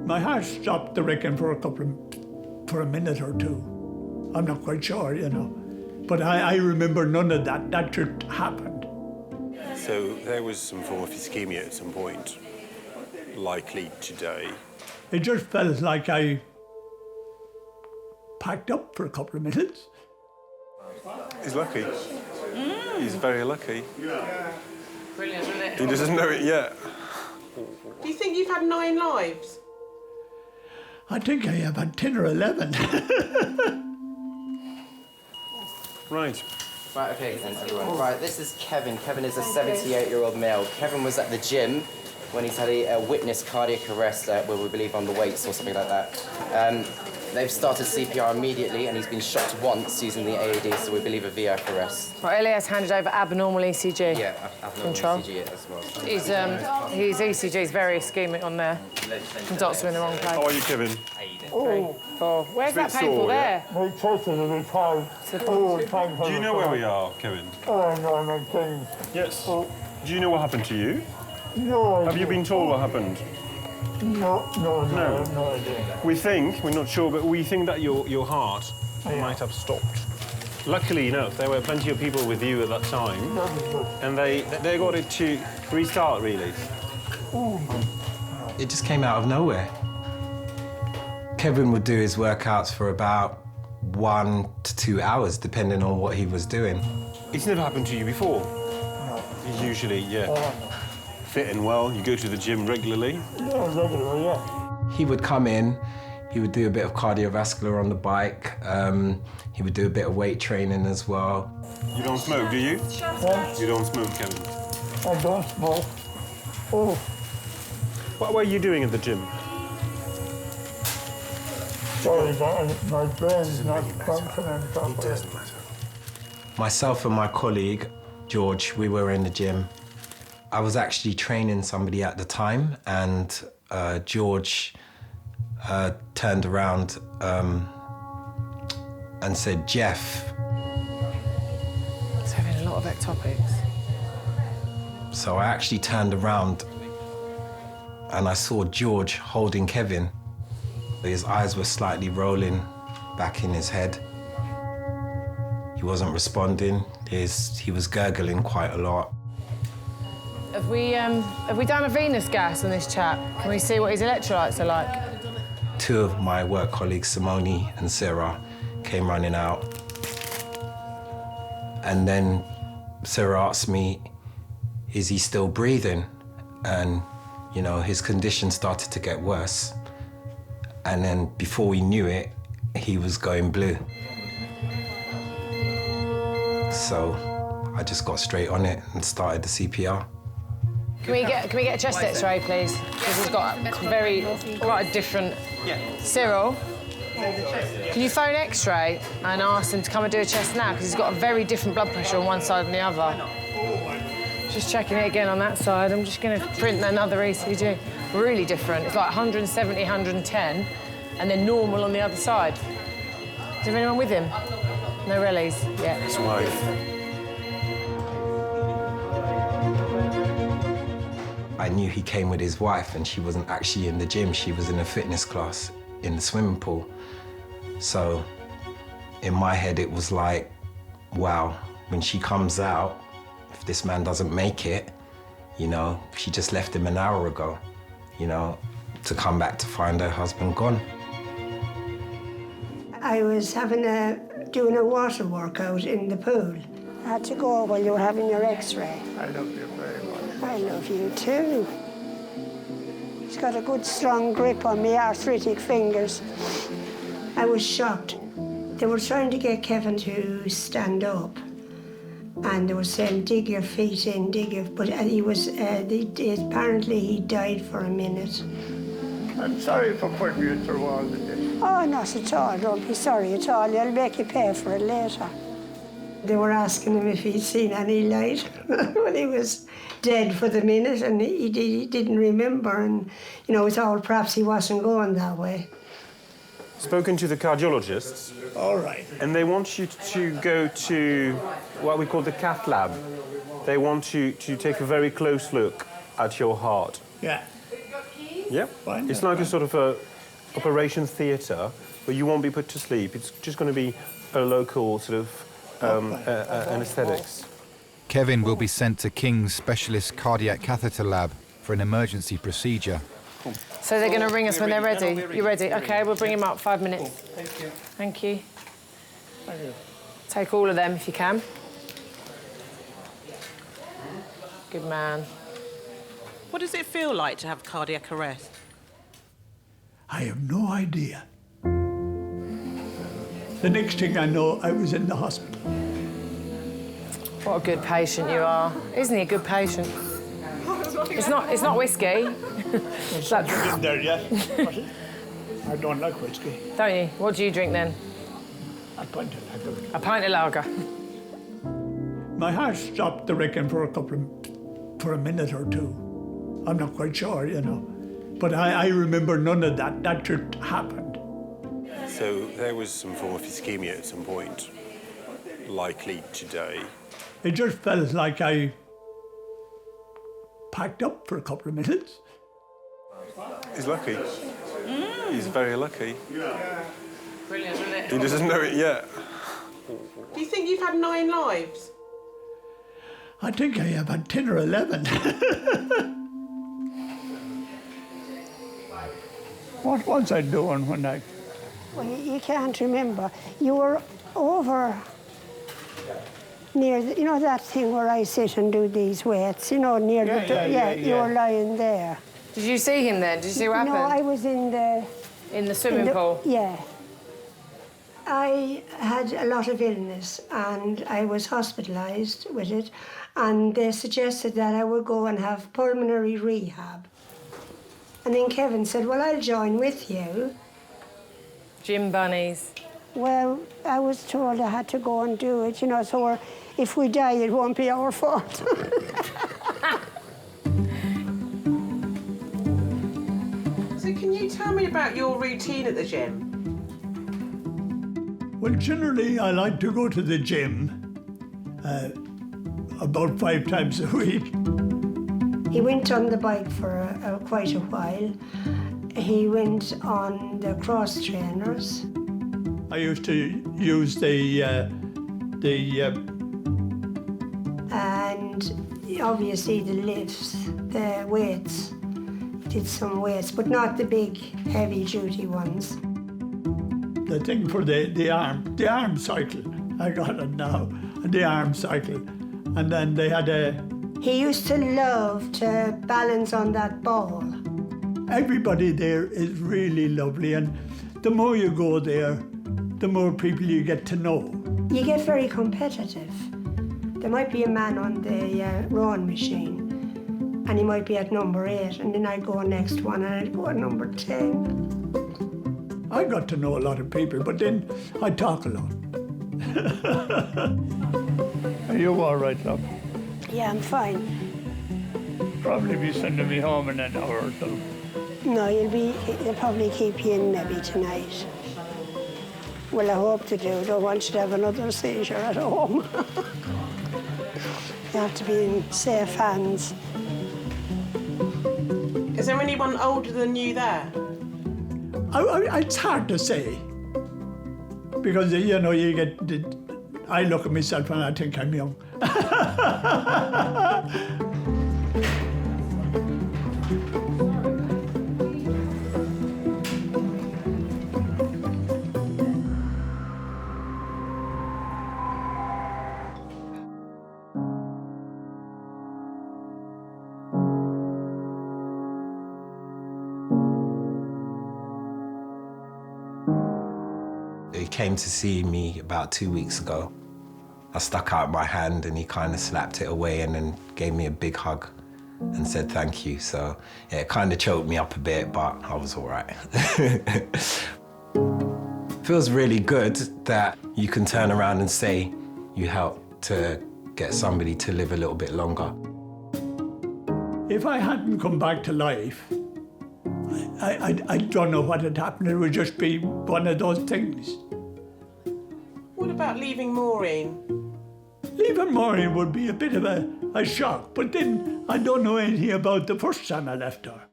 My heart stopped, I reckon, for a minute or two. I'm not quite sure, you know. But I remember none of that. That just happened. So there was some form of ischemia at some point, likely today. It just felt like I packed up for a couple of minutes. He's lucky. He's very lucky. Brilliant, isn't it? He doesn't know it yet. Do you think you've had 9 lives? I think I have had 10 or 11. Right. Right, okay then, everyone. Right, this is Kevin. Kevin is a 78-year-old male. Kevin was at the gym when he's had a witnessed cardiac arrest, where we believe on the weights or something like that. They've started CPR immediately, and he's been shot once using the AED, so we believe a VF arrest. Right, Elias handed over abnormal ECG. Yeah, abnormal Control. ECG as well. His ECG is very ischemic on there. The dots are in the wrong place. How are you, Kevin? 3, 4. Where's that painful sore, there? My chest is a bit tight. Do you know where we are, Kevin? Oh, no, I'm not kidding. Yes. Do you know what happened to you? No idea. Have you been told what happened? No idea. We think, we're not sure, but we think that your heart might have stopped. Luckily enough, there were plenty of people with you at that time, and they got it to restart, really. It just came out of nowhere. Kevin would do his workouts for about 1 to 2 hours, depending on what he was doing. It's never happened to you before? No. Usually, yeah. Fit and well, you go to the gym regularly? Yeah, regularly, yeah. He would come in, he would do a bit of cardiovascular on the bike, he would do a bit of weight training as well. You don't smoke, do you? You don't smoke, Kevin? I don't smoke. Oh. What were you doing at the gym? Sorry, my brain's not functioning properly. It doesn't matter. Myself and my colleague, George, we were in the gym. I was actually training somebody at the time, and George turned around and said, "Jeff." He's having a lot of ectopics. So I actually turned around and I saw George holding Kevin. His eyes were slightly rolling back in his head. He wasn't responding. He was gurgling quite a lot. Have we done a venous gas on this chap? Can we see what his electrolytes are like? 2 of my work colleagues, Simone and Sarah, came running out. And then Sarah asked me, is he still breathing? And, you know, his condition started to get worse. And then before we knew it, he was going blue. So I just got straight on it and started the CPR. Can we get a chest X-ray, please? Because he's got quite a different. Yeah. Cyril, can you phone X-ray and ask him to come and do a chest now? Because he's got a very different blood pressure on one side than the other. Just checking it again on that side. I'm just going to print another ECG. Really different. It's like 170, 110, and then normal on the other side. Is there anyone with him? No rallies? Yeah. His wife. I knew he came with his wife, and she wasn't actually in the gym. She was in a fitness class in the swimming pool. So in my head, it was like, wow, when she comes out, if this man doesn't make it, you know, she just left him an hour ago, you know, to come back to find her husband gone. I was doing a water workout in the pool. I had to go while you were having your X-ray. I love you very much. I love you too. He's got a good strong grip on my arthritic fingers. I was shocked. They were trying to get Kevin to stand up, and they were saying, dig your feet in, but he was, apparently he died for a minute. I'm sorry for putting you through all of this. Oh, not at all, don't be sorry at all. I'll make you pay for it later. They were asking him if he'd seen any light. Well, he was dead for the minute, and he didn't remember, and, you know, we thought perhaps he wasn't going that way. Spoken to the cardiologists. All right. And they want you to go to what we call the cath lab. They want you to take a very close look at your heart. Yeah. Yep. Fine, It's yeah, like a fine. sort of a operation theatre where you won't be put to sleep. It's just going to be a local sort of anaesthetics. Kevin will be sent to King's Specialist Cardiac Catheter Lab for an emergency procedure. So they're going to ring us when they're ready? You're ready? OK, we'll bring him up 5 minutes. Thank you. Thank you. Thank you. Take all of them if you can. Good man. What does it feel like to have cardiac arrest? I have no idea. The next thing I know, I was in the hospital. What a good patient you are. Isn't he a good patient? It's not whiskey. It's like, In there, yeah. I don't like whiskey. don't you? What do you drink then? I pointed at them. A pint of lager. My heart stopped, I reckon, for a minute or two. I'm not quite sure, you know. But I remember none of that. That just happened. So there was some form of ischemia at some point, likely today. It just felt like I packed up for a couple of minutes. He's lucky. He's very lucky. Brilliant, isn't it? He doesn't know it yet. Do you think you've had 9 lives? I think I have had 10 or 11. What was I doing when I... Well, you can't remember. You were over near, you know that thing where I sit and do these weights, you know, near the door. Yeah. You were lying there. Did you see him then? Did you see what No, happened? I was in the... In the swimming pool? Yeah. I had a lot of illness and I was hospitalised with it, and they suggested that I would go and have pulmonary rehab. And then Kevin said, well, I'll join with you. Gym bunnies. Well, I was told I had to go and do it, you know, so if we die, it won't be our fault. So can you tell me about your routine at the gym? Well, generally, I like to go to the gym about 5 times a week. He went on the bike for quite a while. He went on the cross trainers. I used to use the And obviously the lifts, the weights. Did some weights, but not the big, heavy-duty ones. the thing for the arm cycle. I got it now, the arm cycle. And then they had He used to love to balance on that ball. everybody there is really lovely, and the more you go there, the more people you get to know. You get very competitive. There might be a man on the rowing machine, and he might be at number 8, and then I'd go next one, and I'd go at number 10. I got to know a lot of people, but then I talk a lot. Are you all right, love? Yeah, I'm fine. Probably be sending me home in an hour or two. No, they'll probably keep you in maybe tonight. Well, I hope to do. Don't want you to have another seizure at home. You have to be in safe hands. Is there anyone older than you there? It's hard to say, because, you know, I look at myself and I think I'm young. He came to see me about 2 weeks ago. I stuck out my hand and he kind of slapped it away and then gave me a big hug and said thank you. So yeah, it kind of choked me up a bit, but I was all right. Feels really good that you can turn around and say you helped to get somebody to live a little bit longer. If I hadn't come back to life, I don't know what had happened. It would just be one of those things. What about leaving Maureen? Leaving Maureen would be a bit of a shock, but then I don't know anything about the first time I left her.